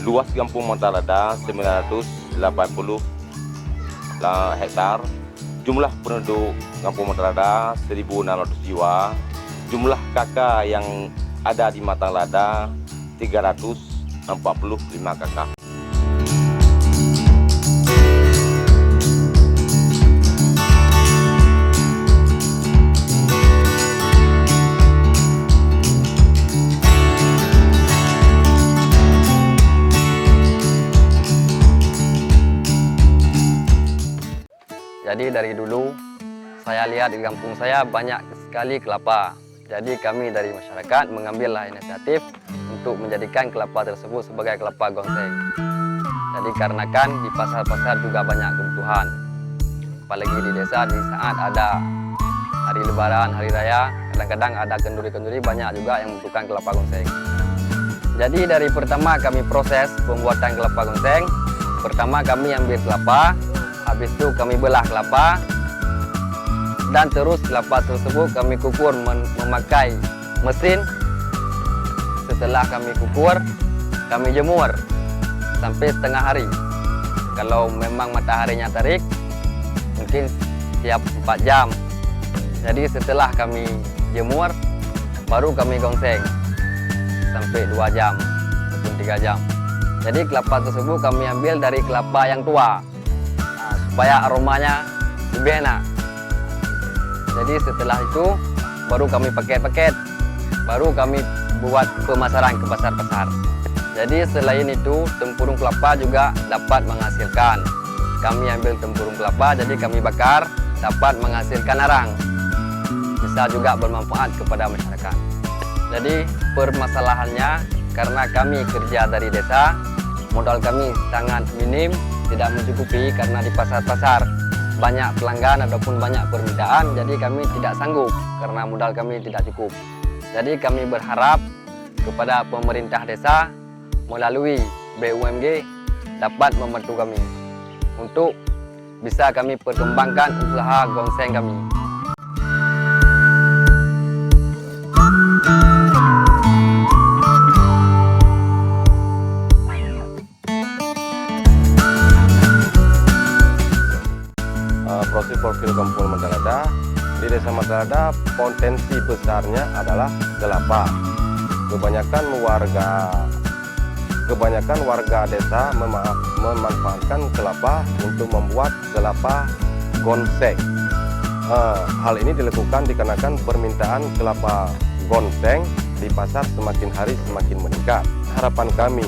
Luas Kampung Montalada 980 hektar. Jumlah penduduk Kampung Montalada 1.600 jiwa. Jumlah kakak yang ada di Montalada 345 kakak. Jadi dari dulu saya lihat di kampung saya banyak sekali kelapa. Jadi kami dari masyarakat mengambillah inisiatif untuk menjadikan kelapa tersebut sebagai kelapa gonseng. Jadi karena kan di pasar-pasar juga banyak kebutuhan. Apalagi di desa di saat ada hari lebaran, hari raya, kadang-kadang ada kenduri-kenduri banyak juga yang membutuhkan kelapa gonseng. Jadi dari pertama kami proses pembuatan kelapa gonseng, pertama kami ambil kelapa, habis itu kami belah kelapa, dan terus kelapa tersebut kami kukur memakai mesin. Setelah kami kukur, kami jemur sampai setengah hari. Kalau memang mataharinya terik, mungkin tiap 4 jam. Jadi setelah kami jemur, baru kami gongseng sampai 2 jam ataupun 3 jam. Jadi kelapa tersebut kami ambil dari kelapa yang tua, supaya aromanya lebih enak. Jadi setelah itu baru kami paket-paket, baru kami buat pemasaran ke pasar-pasar. Jadi selain itu tempurung kelapa juga dapat menghasilkan. Kami ambil tempurung kelapa, jadi kami bakar, dapat menghasilkan arang. Bisa juga bermanfaat kepada masyarakat. Jadi permasalahannya karena kami kerja dari desa, modal kami sangat minim, tidak mencukupi karena di pasar-pasar banyak pelanggan ataupun banyak permintaan, jadi kami tidak sanggup karena modal kami tidak cukup. Jadi kami berharap kepada pemerintah desa melalui BUMG dapat membantu kami untuk bisa kami perkembangkan usaha gonseng kami. Proses profil Kampung Montalada, di Desa Montalada potensi besarnya adalah kelapa. Kebanyakan warga desa memanfaatkan kelapa untuk membuat kelapa gonseng. Hal ini dilakukan dikarenakan permintaan kelapa gonseng di pasar semakin hari semakin meningkat. Harapan kami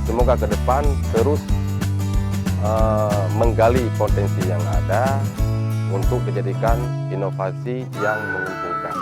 semoga ke depan terus menggali potensi yang ada untuk dijadikan inovasi yang menguntungkan.